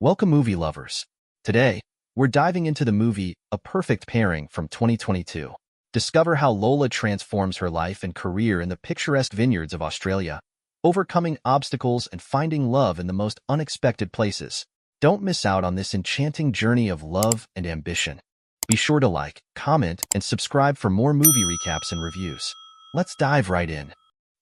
Welcome, movie lovers. Today, we're diving into the movie A Perfect Pairing from 2022. Discover how Lola transforms her life and career in the picturesque vineyards of Australia, overcoming obstacles and finding love in the most unexpected places. Don't miss out on this enchanting journey of love and ambition. Be sure to like, comment, and subscribe for more movie recaps and reviews. Let's dive right in.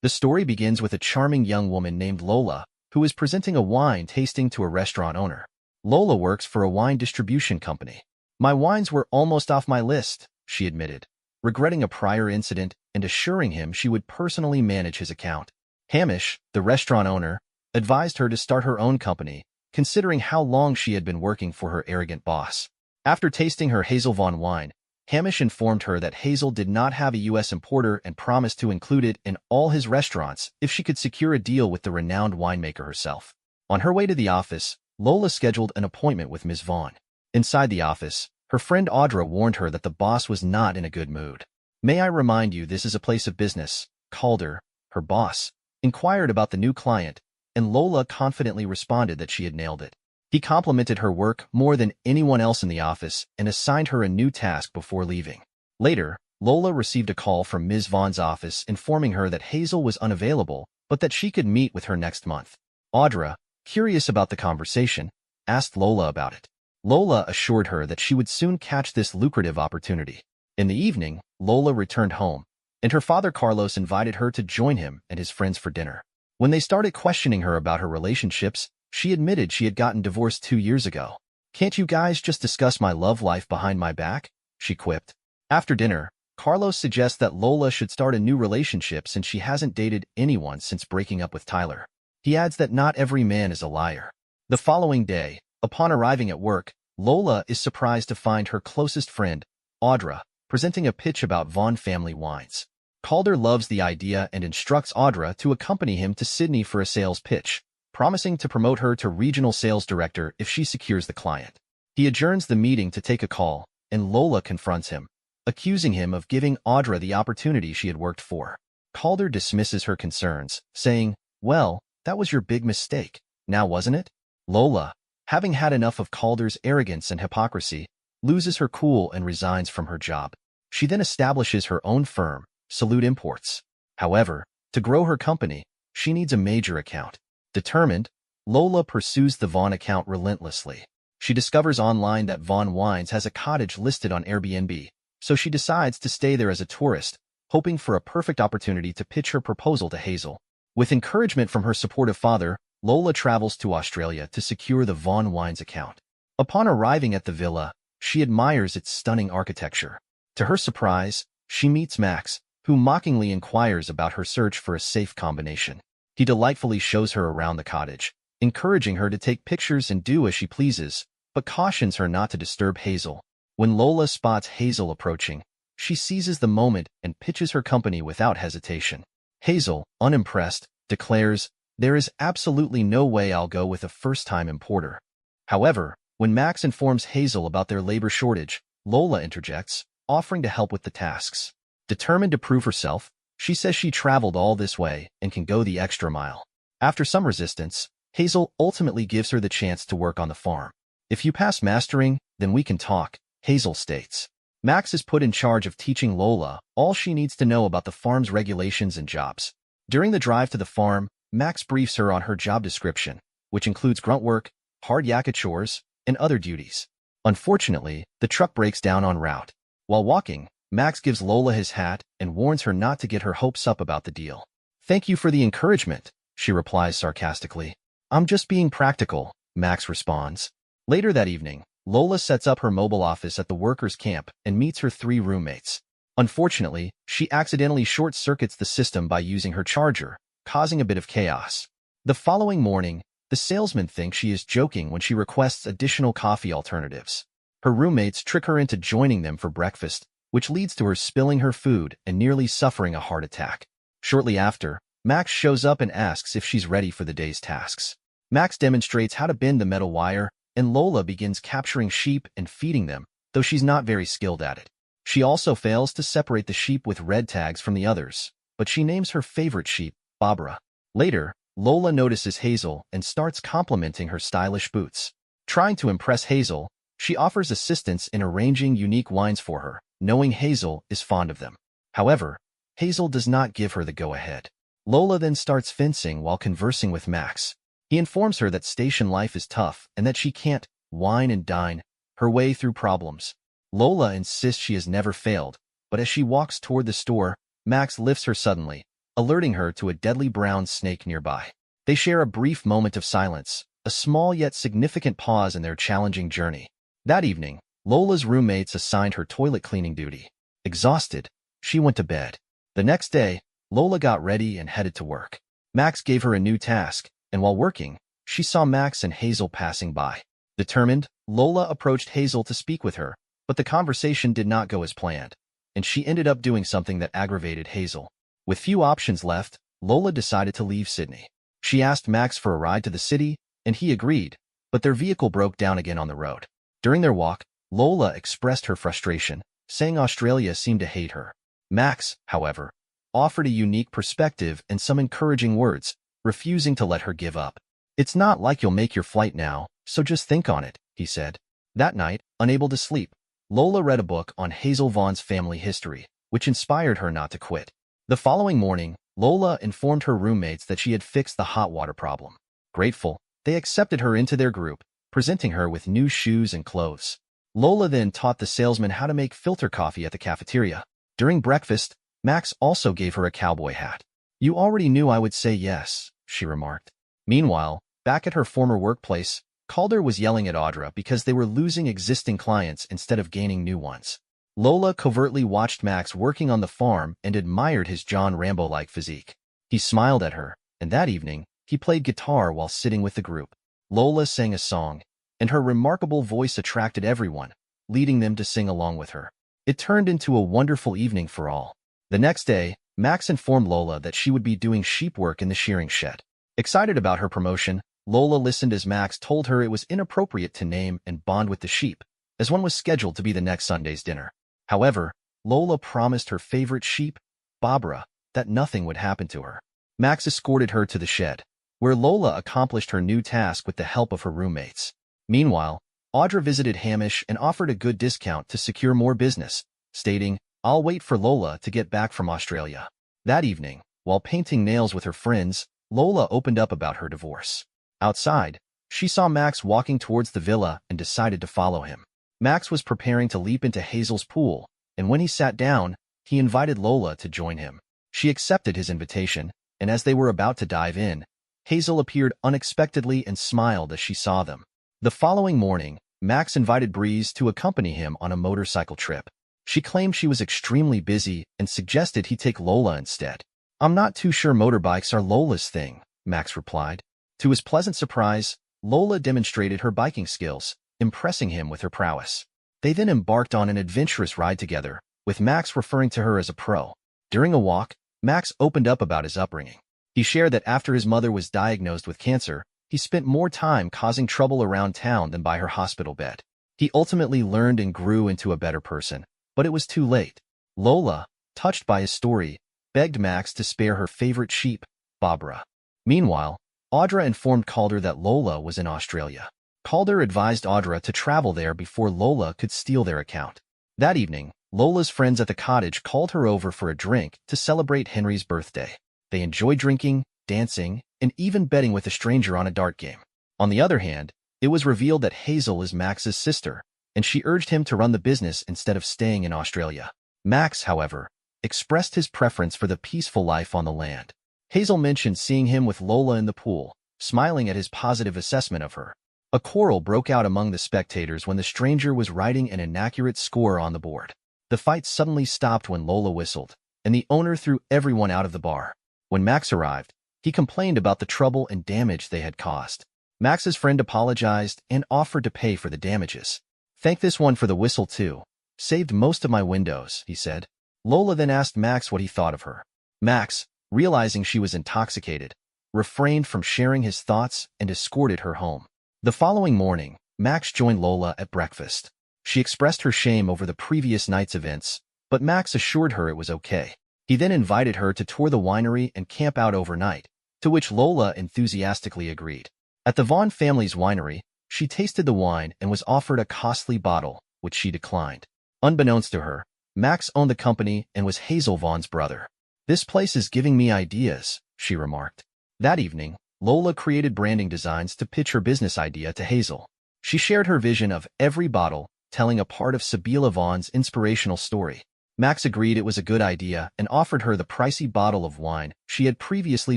The story begins with a charming young woman named Lola, who is presenting a wine tasting to a restaurant owner. Lola works for a wine distribution company. My wines were almost off my list, she admitted, regretting a prior incident and assuring him she would personally manage his account. Hamish, the restaurant owner, advised her to start her own company, considering how long she had been working for her arrogant boss. After tasting her Hazel Vaughan wine, Hamish informed her that Hazel did not have a U.S. importer and promised to include it in all his restaurants if she could secure a deal with the renowned winemaker herself. On her way to the office, Lola scheduled an appointment with Ms. Vaughan. Inside the office, her friend Audra warned her that the boss was not in a good mood. "May I remind you this is a place of business," Calder, her boss, inquired about the new client, and Lola confidently responded that she had nailed it. He complimented her work more than anyone else in the office and assigned her a new task before leaving. Later, Lola received a call from Ms. Vaughan's office informing her that Hazel was unavailable, but that she could meet with her next month. Audra, curious about the conversation, asked Lola about it. Lola assured her that she would soon catch this lucrative opportunity. In the evening, Lola returned home, and her father Carlos invited her to join him and his friends for dinner. When they started questioning her about her relationships, she admitted she had gotten divorced 2 years ago. "Can't you guys just discuss my love life behind my back?" she quipped. After dinner, Carlos suggests that Lola should start a new relationship since she hasn't dated anyone since breaking up with Tyler. He adds that not every man is a liar. The following day, upon arriving at work, Lola is surprised to find her closest friend, Audra, presenting a pitch about Vaughan family wines. Calder loves the idea and instructs Audra to accompany him to Sydney for a sales pitch, promising to promote her to regional sales director if she secures the client. He adjourns the meeting to take a call, and Lola confronts him, accusing him of giving Audra the opportunity she had worked for. Calder dismisses her concerns, saying, "Well, that was your big mistake, now wasn't it?" Lola, having had enough of Calder's arrogance and hypocrisy, loses her cool and resigns from her job. She then establishes her own firm, Salute Imports. However, to grow her company, she needs a major account. Determined, Lola pursues the Vaughan account relentlessly. She discovers online that Vaughan Wines has a cottage listed on Airbnb, so she decides to stay there as a tourist, hoping for a perfect opportunity to pitch her proposal to Hazel. With encouragement from her supportive father, Lola travels to Australia to secure the Vaughan Wines account. Upon arriving at the villa, she admires its stunning architecture. To her surprise, she meets Max, who mockingly inquires about her search for a safe combination. He delightfully shows her around the cottage, encouraging her to take pictures and do as she pleases, but cautions her not to disturb Hazel. When Lola spots Hazel approaching, she seizes the moment and pitches her company without hesitation. Hazel, unimpressed, declares, "There is absolutely no way I'll go with a first-time importer." However, when Max informs Hazel about their labor shortage, Lola interjects, offering to help with the tasks. Determined to prove herself, she says she traveled all this way and can go the extra mile. After some resistance, Hazel ultimately gives her the chance to work on the farm. "If you pass mastering, then we can talk," Hazel states. Max is put in charge of teaching Lola all she needs to know about the farm's regulations and jobs. During the drive to the farm, Max briefs her on her job description, which includes grunt work, hard yakka chores, and other duties. Unfortunately, the truck breaks down en route. While walking, Max gives Lola his hat and warns her not to get her hopes up about the deal. "Thank you for the encouragement," she replies sarcastically. "I'm just being practical," Max responds. Later that evening, Lola sets up her mobile office at the workers' camp and meets her 3 roommates. Unfortunately, she accidentally short-circuits the system by using her charger, causing a bit of chaos. The following morning, the salesman thinks she is joking when she requests additional coffee alternatives. Her roommates trick her into joining them for breakfast, which leads to her spilling her food and nearly suffering a heart attack. Shortly after, Max shows up and asks if she's ready for the day's tasks. Max demonstrates how to bend the metal wire, and Lola begins capturing sheep and feeding them, though she's not very skilled at it. She also fails to separate the sheep with red tags from the others, but she names her favorite sheep, Barbara. Later, Lola notices Hazel and starts complimenting her stylish boots. Trying to impress Hazel, she offers assistance in arranging unique wines for her, knowing Hazel is fond of them. However, Hazel does not give her the go-ahead. Lola then starts fencing while conversing with Max. He informs her that station life is tough and that she can't wine and dine her way through problems. Lola insists she has never failed, but as she walks toward the store, Max lifts her suddenly, alerting her to a deadly brown snake nearby. They share a brief moment of silence, a small yet significant pause in their challenging journey. That evening, Lola's roommates assigned her toilet cleaning duty. Exhausted, she went to bed. The next day, Lola got ready and headed to work. Max gave her a new task, and while working, she saw Max and Hazel passing by. Determined, Lola approached Hazel to speak with her, but the conversation did not go as planned, and she ended up doing something that aggravated Hazel. With few options left, Lola decided to leave Sydney. She asked Max for a ride to the city, and he agreed, but their vehicle broke down again on the road. During their walk, Lola expressed her frustration, saying Australia seemed to hate her. Max, however, offered a unique perspective and some encouraging words, refusing to let her give up. "It's not like you'll make your flight now, so just think on it," he said. That night, unable to sleep, Lola read a book on Hazel Vaughn's family history, which inspired her not to quit. The following morning, Lola informed her roommates that she had fixed the hot water problem. Grateful, they accepted her into their group, presenting her with new shoes and clothes. Lola then taught the salesman how to make filter coffee at the cafeteria. During breakfast, Max also gave her a cowboy hat. "You already knew I would say yes," she remarked. Meanwhile, back at her former workplace, Calder was yelling at Audra because they were losing existing clients instead of gaining new ones. Lola covertly watched Max working on the farm and admired his John Rambo-like physique. He smiled at her, and that evening, he played guitar while sitting with the group. Lola sang a song, and her remarkable voice attracted everyone, leading them to sing along with her. It turned into a wonderful evening for all. The next day, Max informed Lola that she would be doing sheep work in the shearing shed. Excited about her promotion, Lola listened as Max told her it was inappropriate to name and bond with the sheep, as one was scheduled to be the next Sunday's dinner. However, Lola promised her favorite sheep, Barbara, that nothing would happen to her. Max escorted her to the shed, where Lola accomplished her new task with the help of her roommates. Meanwhile, Audra visited Hamish and offered a good discount to secure more business, stating, "I'll wait for Lola to get back from Australia." That evening, while painting nails with her friends, Lola opened up about her divorce. Outside, she saw Max walking towards the villa and decided to follow him. Max was preparing to leap into Hazel's pool, and when he sat down, he invited Lola to join him. She accepted his invitation, and as they were about to dive in, Hazel appeared unexpectedly and smiled as she saw them. The following morning, Max invited Breeze to accompany him on a motorcycle trip. She claimed she was extremely busy and suggested he take Lola instead. "I'm not too sure motorbikes are Lola's thing," Max replied. To his pleasant surprise, Lola demonstrated her biking skills, impressing him with her prowess. They then embarked on an adventurous ride together, with Max referring to her as a pro. During a walk, Max opened up about his upbringing. He shared that after his mother was diagnosed with cancer, he spent more time causing trouble around town than by her hospital bed. He ultimately learned and grew into a better person, but it was too late. Lola, touched by his story, begged Max to spare her favorite sheep, Barbara. Meanwhile, Audra informed Calder that Lola was in Australia. Calder advised Audra to travel there before Lola could steal their account. That evening, Lola's friends at the cottage called her over for a drink to celebrate Henry's birthday. They enjoyed drinking, dancing, and even betting with a stranger on a dart game. On the other hand, it was revealed that Hazel is Max's sister, and she urged him to run the business instead of staying in Australia. Max, however, expressed his preference for the peaceful life on the land. Hazel mentioned seeing him with Lola in the pool, smiling at his positive assessment of her. A quarrel broke out among the spectators when the stranger was writing an inaccurate score on the board. The fight suddenly stopped when Lola whistled, and the owner threw everyone out of the bar. When Max arrived, he complained about the trouble and damage they had caused. Max's friend apologized and offered to pay for the damages. "Thank this one for the whistle too. Saved most of my windows," he said. Lola then asked Max what he thought of her. Max, realizing she was intoxicated, refrained from sharing his thoughts and escorted her home. The following morning, Max joined Lola at breakfast. She expressed her shame over the previous night's events, but Max assured her it was okay. He then invited her to tour the winery and camp out overnight, to which Lola enthusiastically agreed. At the Vaughn family's winery, She tasted the wine and was offered a costly bottle, which she declined. Unbeknownst to her, Max owned the company and was Hazel Vaughn's brother. "This place is giving me ideas," she remarked. That evening, Lola created branding designs to pitch her business idea to Hazel. She shared her vision of every bottle, telling a part of Sibylla Vaughn's inspirational story. Max agreed it was a good idea and offered her the pricey bottle of wine she had previously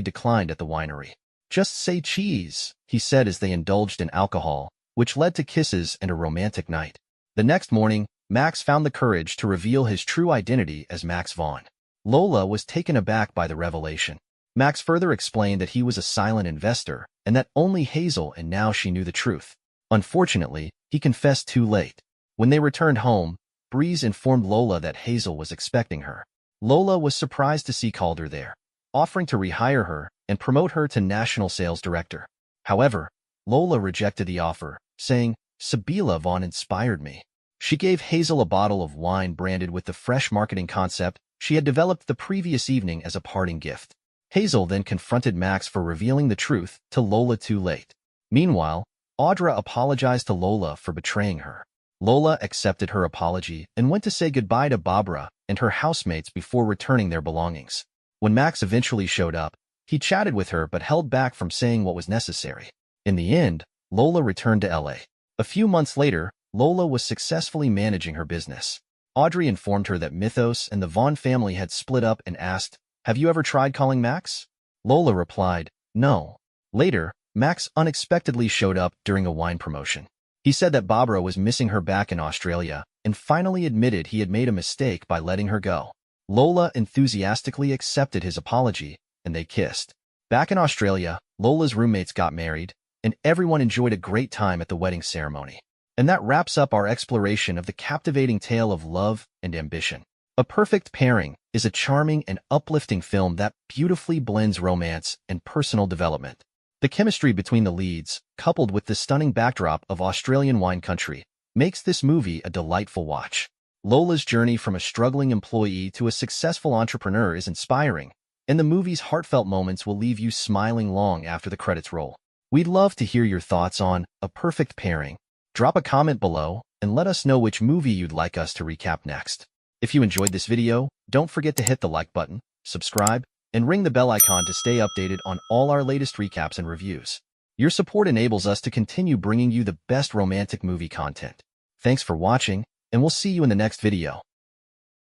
declined at the winery. "Just say cheese," he said as they indulged in alcohol, which led to kisses and a romantic night. The next morning, Max found the courage to reveal his true identity as Max Vaughn. Lola was taken aback by the revelation. Max further explained that he was a silent investor and that only Hazel and now she knew the truth. Unfortunately, he confessed too late. When they returned home, Breeze informed Lola that Hazel was expecting her. Lola was surprised to see Calder there, offering to rehire her and promote her to national sales director. However, Lola rejected the offer, saying, "Sibylla Vaughn inspired me." She gave Hazel a bottle of wine branded with the fresh marketing concept she had developed the previous evening as a parting gift. Hazel then confronted Max for revealing the truth to Lola too late. Meanwhile, Audra apologized to Lola for betraying her. Lola accepted her apology and went to say goodbye to Barbara and her housemates before returning their belongings. When Max eventually showed up, he chatted with her but held back from saying what was necessary. In the end, Lola returned to LA. A few months later, Lola was successfully managing her business. Audrey informed her that Mythos and the Vaughn family had split up and asked, "Have you ever tried calling Max?" Lola replied, "No." Later, Max unexpectedly showed up during a wine promotion. He said that Barbara was missing her back in Australia and finally admitted he had made a mistake by letting her go. Lola enthusiastically accepted his apology, and they kissed. Back in Australia, Lola's roommates got married, and everyone enjoyed a great time at the wedding ceremony. And that wraps up our exploration of the captivating tale of love and ambition. A Perfect Pairing is a charming and uplifting film that beautifully blends romance and personal development. The chemistry between the leads, coupled with the stunning backdrop of Australian wine country, makes this movie a delightful watch. Lola's journey from a struggling employee to a successful entrepreneur is inspiring, and the movie's heartfelt moments will leave you smiling long after the credits roll. We'd love to hear your thoughts on A Perfect Pairing. Drop a comment below and let us know which movie you'd like us to recap next. If you enjoyed this video, don't forget to hit the like button, subscribe, and ring the bell icon to stay updated on all our latest recaps and reviews. Your support enables us to continue bringing you the best romantic movie content. Thanks for watching, and we'll see you in the next video.